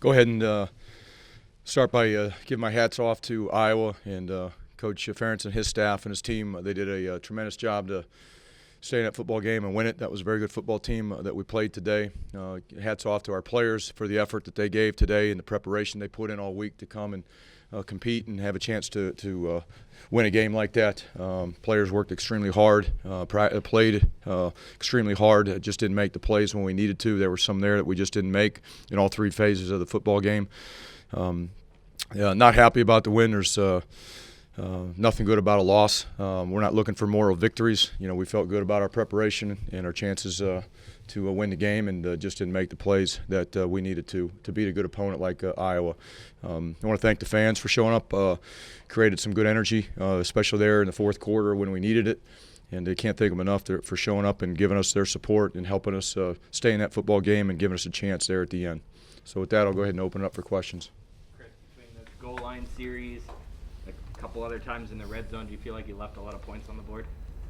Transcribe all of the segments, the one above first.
Go ahead and start by giving my hats off to Iowa and Coach Ferentz and his staff and his team. They did a tremendous job to stay in that football game and win it. That was a very good football team that we played today. Hats off to our players for the effort that they gave today and the preparation they put in all week to come and compete and have a chance to win a game like that. Players worked extremely hard, played extremely hard, just didn't make the plays when we needed to. There were some there that we just didn't make in all three phases of the football game. Not happy about the win. There's nothing good about a loss. We're not looking for moral victories. We felt good about our preparation and our chances to win the game, and just didn't make the plays that we needed to beat a good opponent like Iowa. I want to thank the fans for showing up. Created some good energy, especially there in the fourth quarter when we needed it. And I can't thank them enough for showing up and giving us their support and helping us stay in that football game and giving us a chance there at the end. So with that, I'll go ahead and open it up for questions. Chris, between the goal line series, a couple other times in the red zone, do you feel like you left a lot of points on the board?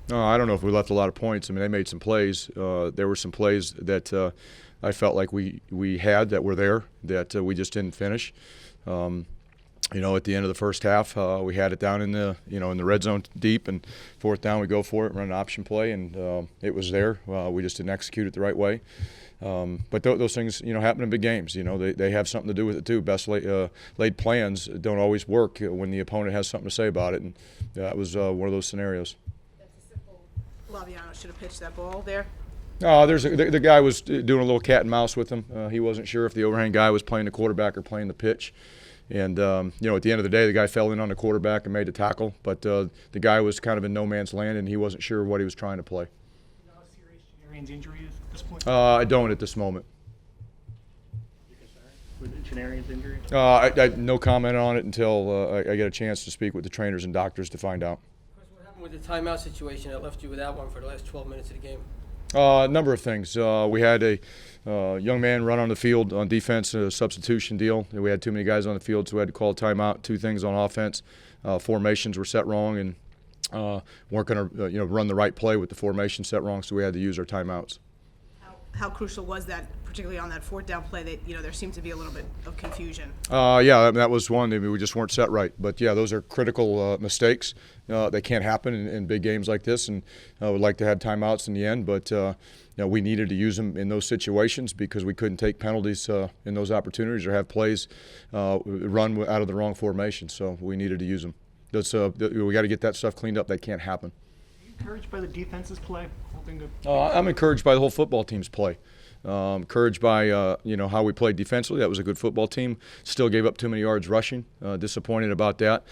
No, I don't know if we left a lot of points. I mean, they made some plays. There were some plays that I felt like we had that were there that we just didn't finish. At the end of the first half, we had it down in the in the red zone deep, and fourth down we go for it, run an option play, and it was there. We just didn't execute it the right way. But those things, happen in big games. They have something to do with it too. Best laid plans don't always work when the opponent has something to say about it, and that was one of those scenarios. Laviano should have pitched that ball there. The guy was doing a little cat and mouse with him. He wasn't sure if the overhand guy was playing the quarterback or playing the pitch. And, at the end of the day, the guy fell in on the quarterback and made the tackle. But the guy was kind of in no man's land, and he wasn't sure what he was trying to play. No serious Chenarian's injury at this point? I don't at this moment. You're concerned with Chenarian's injury? I no comment on it until I get a chance to speak with the trainers and doctors to find out. What happened with the timeout situation that left you without one for the last 12 minutes of the game? A number of things. We had a young man run on the field on defense, a substitution deal. We had too many guys on the field, so we had to call a timeout. Two things on offense. Formations were set wrong and weren't going to run the right play with the formation set wrong, so we had to use our timeouts. How crucial was that, particularly on that fourth down play that, there seemed to be a little bit of confusion? That was one. I mean, we just weren't set right. But, those are critical mistakes. They can't happen in big games like this, and I would like to have timeouts in the end. But, we needed to use them in those situations because we couldn't take penalties in those opportunities or have plays run out of the wrong formation. So we needed to use them. We got to get that stuff cleaned up. That can't happen. Are you encouraged by the defense's play? I'm encouraged by the whole football team's play. Encouraged by how we played defensively. That was a good football team. Still gave up too many yards rushing. Disappointed about that.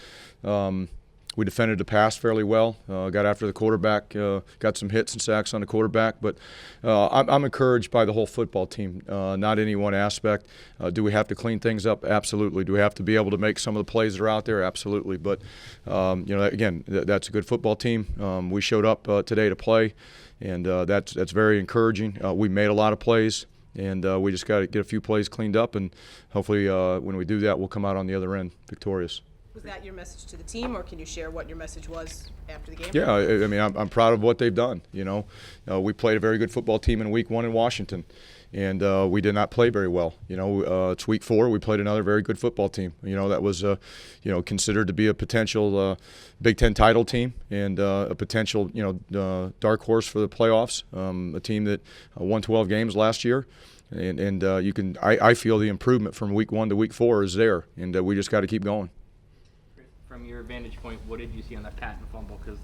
We defended the pass fairly well. Got after the quarterback. Got some hits and sacks on the quarterback. But I'm encouraged by the whole football team. Not any one aspect. Do we have to clean things up? Absolutely. Do we have to be able to make some of the plays that are out there? Absolutely. But again, that's a good football team. We showed up today to play. And that's very encouraging. We made a lot of plays, and we just got to get a few plays cleaned up, and hopefully when we do that, we'll come out on the other end victorious. Was that your message to the team, or can you share what your message was after the game? Yeah, I mean, I'm proud of what they've done. We played a very good football team in Week 1 in Washington, and we did not play very well. It's Week 4. We played another very good football team. That was considered to be a potential Big Ten title team and a potential dark horse for the playoffs. A team that won 12 games last year. And I feel the improvement from Week 1 to Week 4 is there, and we just got to keep going. From your vantage point, what did you see on that Patton fumble? Because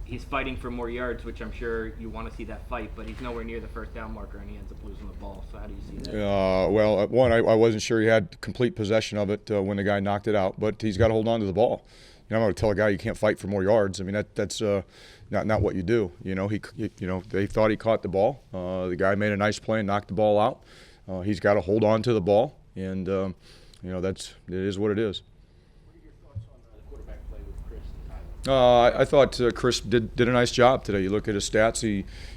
he's fighting for more yards, which I'm sure you want to see that fight, but he's nowhere near the first down marker, and he ends up losing the ball. So how do you see that? One, I wasn't sure he had complete possession of it when the guy knocked it out, but he's got to hold on to the ball. I'm going to tell a guy you can't fight for more yards. I mean, that's not what you do. They thought he caught the ball. The guy made a nice play and knocked the ball out. He's got to hold on to the ball, and it is what it is. What are your thoughts on the quarterback play with Chris and Tyler? I thought Chris did a nice job today. You look at his stats.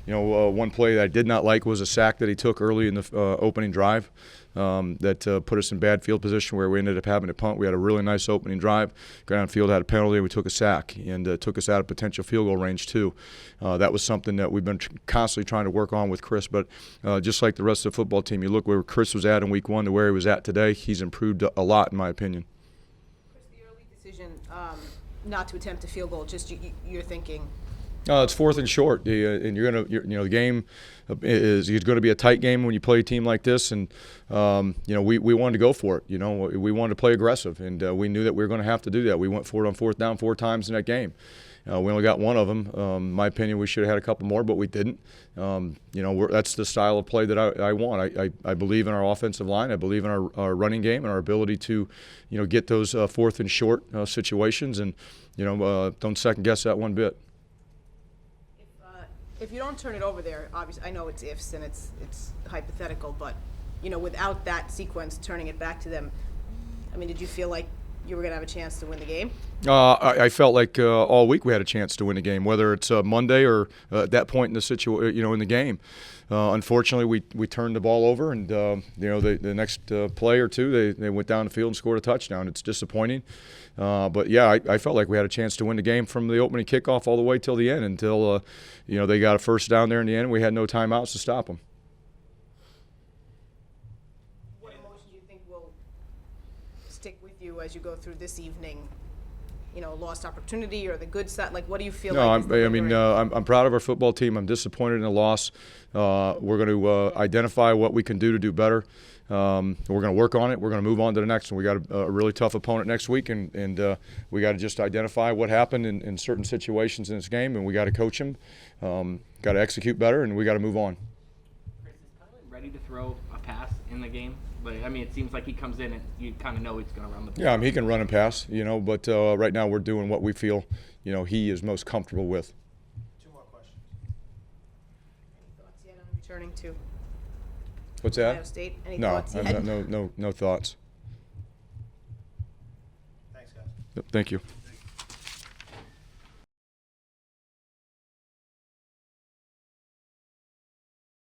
One play that I did not like was a sack that he took early in the opening drive that put us in bad field position where we ended up having to punt. We had a really nice opening drive. Got downfield, had a penalty, and we took a sack and took us out of potential field goal range too. That was something that we've been constantly trying to work on with Chris. But just like the rest of the football team, you look where Chris was at in week 1 to where he was at today. He's improved a lot, in my opinion. Chris, the early decision not to attempt a field goal, just you're thinking. It's 4th and short, and the game is going to be a tight game when you play a team like this, and we wanted to go for it. We wanted to play aggressive, and we knew that we were going to have to do that. We went for it on 4th down 4 times in that game. We only got 1 of them. In my opinion, we should have had a couple more, but we didn't. That's the style of play that I want. I believe in our offensive line. I believe in our running game and our ability to, get those 4th and short situations, and don't second guess that one bit. If you don't turn it over there, obviously I know it's ifs and it's hypothetical, but without that sequence, turning it back to them, I mean, did you feel like you were going to have a chance to win the game? I felt like all week we had a chance to win the game, whether it's Monday or at that point in the in the game. Unfortunately, we turned the ball over, and the next play or two, they went down the field and scored a touchdown. It's disappointing, but yeah, I felt like we had a chance to win the game from the opening kickoff all the way till the end, until they got a first down there in the end. We had no timeouts to stop them. What emotion do you think will stick with you as you go through this evening? Lost opportunity or the good side? Like, what do you feel like? I'm proud of our football team. I'm disappointed in the loss. We're going to identify what we can do to do better. We're going to work on it. We're going to move on to the next one. We got a really tough opponent next week, and we got to just identify what happened in certain situations in this game, and we got to coach them. Got to execute better, and we got to move on. Chris, is Kylan ready to throw a pass in the game? But it seems like he comes in and you kind of know he's going to run the ball. Yeah, he can run and pass, but right now we're doing what we feel, he is most comfortable with. 2 more questions. Any thoughts yet on returning to What's that? Ohio State? Any No, thoughts yet? no thoughts. Thanks, guys. Thank you.